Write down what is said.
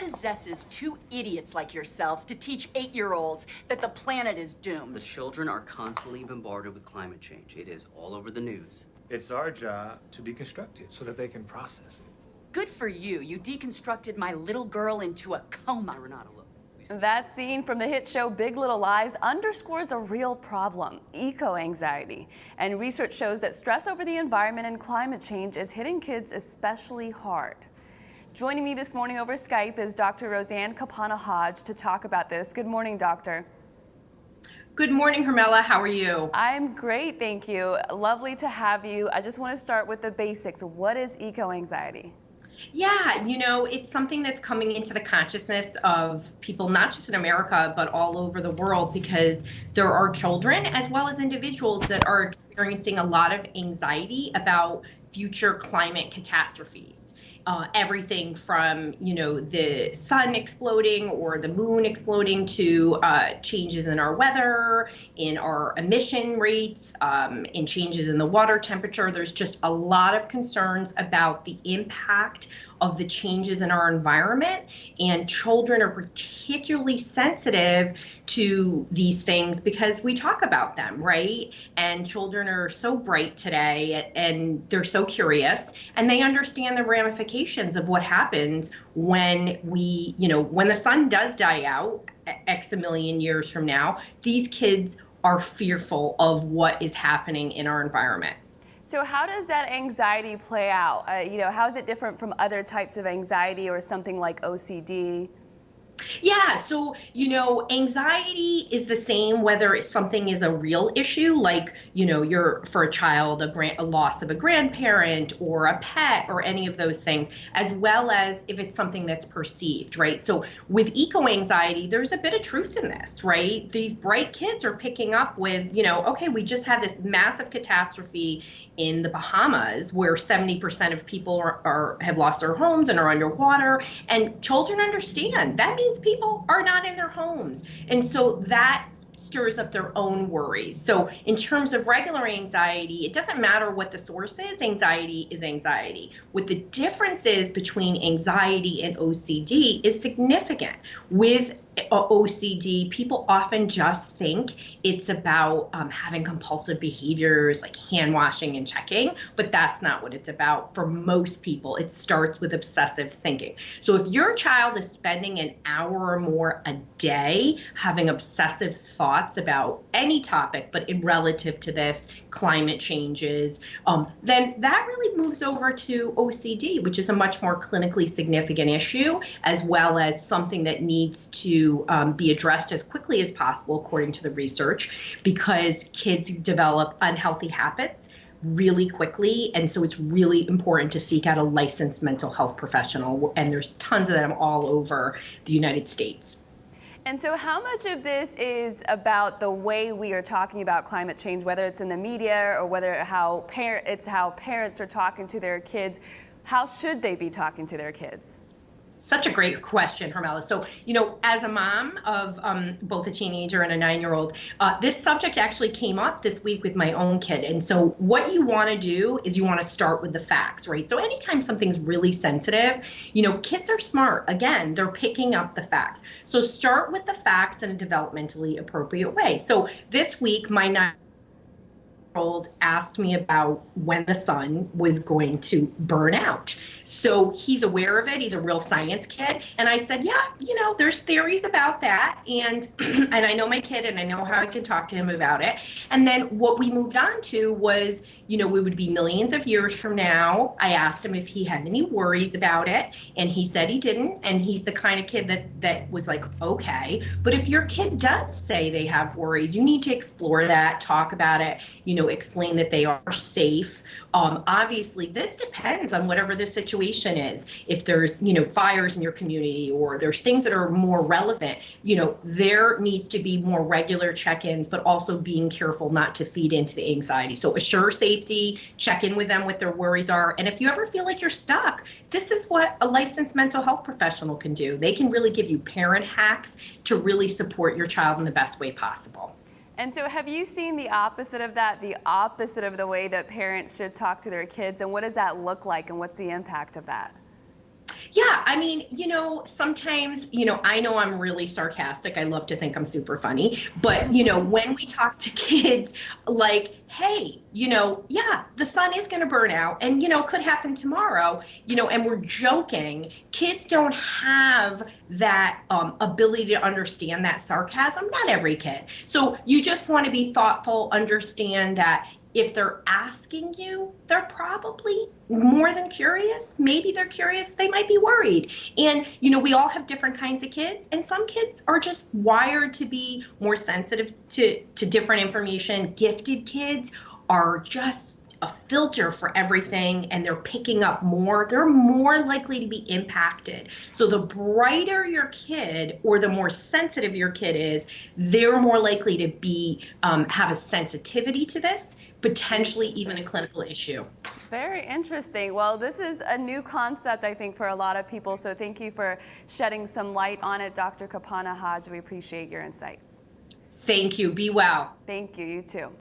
possesses two idiots like yourselves to teach 8-year-olds that the planet is doomed? The children are constantly bombarded with climate change. It is all over the news. It's our job to deconstruct it so that they can process it. Good for you. You deconstructed my little girl into a coma. Renata, look. That scene from the hit show Big Little Lies underscores a real problem, eco-anxiety. And research shows that stress over the environment and climate change is hitting kids especially hard. Joining me this morning over Skype is Dr. Roseann Capanna-Hodge to talk about this. Good morning, doctor. Good morning, Hermela. How are you? I'm great, thank you. Lovely to have you. I just want to start with the basics. What is eco-anxiety? Yeah, it's something that's coming into the consciousness of people, not just in America, but all over the world, because there are children as well as individuals that are experiencing a lot of anxiety about future climate catastrophes. Everything from, the sun exploding or the moon exploding to changes in our weather, in our emission rates, in changes in the water temperature. There's just a lot of concerns about the impact of the changes in our environment, and children are particularly sensitive to these things because we talk about them, right? And children are so bright today, and they're so curious, and they understand the ramifications of what happens when when the sun does die out X a million years from now. These kids are fearful of what is happening in our environment. So how does that anxiety play out? How is it different from other types of anxiety or something like OCD? Yeah, so, anxiety is the same whether something is a real issue, like, you're, for a child, a loss of a grandparent or a pet or any of those things, as well as if it's something that's perceived, right? So with eco-anxiety, there's a bit of truth in this, right? These bright kids are picking up with, okay, we just had this massive catastrophe in the Bahamas where 70% of people have lost their homes and are underwater, and children understand that means people are not in their homes. And so that stirs up their own worries. So in terms of regular anxiety, it doesn't matter what the source is, anxiety is anxiety. What the difference is between anxiety and OCD is significant. With OCD, people often just think it's about having compulsive behaviors like hand washing and checking, but that's not what it's about for most people. It starts with obsessive thinking. So if your child is spending an hour or more a day having obsessive thoughts about any topic, but in relative to this, climate changes, then that really moves over to OCD, which is a much more clinically significant issue, as well as something that needs to be addressed as quickly as possible, according to the research, because kids develop unhealthy habits really quickly. And so it's really important to seek out a licensed mental health professional. And there's tons of them all over the United States. And so how much of this is about the way we are talking about climate change, whether it's in the media or whether it's how parents are talking to their kids? How should they be talking to their kids? Such a great question, Hermela. So, as a mom of both a teenager and a 9-year-old, this subject actually came up this week with my own kid. And so what you want to do is you want to start with the facts, right? So anytime something's really sensitive, kids are smart. Again, they're picking up the facts. So start with the facts in a developmentally appropriate way. So this week, my 9-year-old asked me about when the sun was going to burn out. So he's aware of it. He's a real science kid. And I said, yeah, there's theories about that. And and I know my kid and I know how I can talk to him about it. And then what we moved on to was, we would be millions of years from now. I asked him if he had any worries about it. And he said he didn't. And he's the kind of kid that was like, okay. But if your kid does say they have worries, you need to explore that, talk about it, explain that they are safe. Obviously, this depends on whatever the situation is. If there's, fires in your community or there's things that are more relevant, there needs to be more regular check-ins, but also being careful not to feed into the anxiety. So assure safety, check in with them what their worries are. And if you ever feel like you're stuck, this is what a licensed mental health professional can do. They can really give you parent hacks to really support your child in the best way possible. And so have you seen the opposite of that, the opposite of the way that parents should talk to their kids? And what does that look like and what's the impact of that? Yeah, I mean, sometimes, I know I'm really sarcastic. I love to think I'm super funny. But, when we talk to kids, like, hey, yeah, the sun is going to burn out and, could happen tomorrow, and we're joking. Kids don't have that ability to understand that sarcasm. Not every kid. So you just want to be thoughtful, understand that if they're asking you, they're probably more than curious. Maybe they're curious, they might be worried. And, we all have different kinds of kids, and some kids are just wired to be more sensitive to different information. Gifted kids are just a filter for everything, and they're picking up more. They're more likely to be impacted. So the brighter your kid or the more sensitive your kid is, they're more likely to be have a sensitivity to this, potentially even a clinical issue. Very interesting. Well, this is a new concept, I think, for a lot of people. So thank you for shedding some light on it, Dr. Capanna-Hodge. We appreciate your insight. Thank you. Be well. Thank you. You too.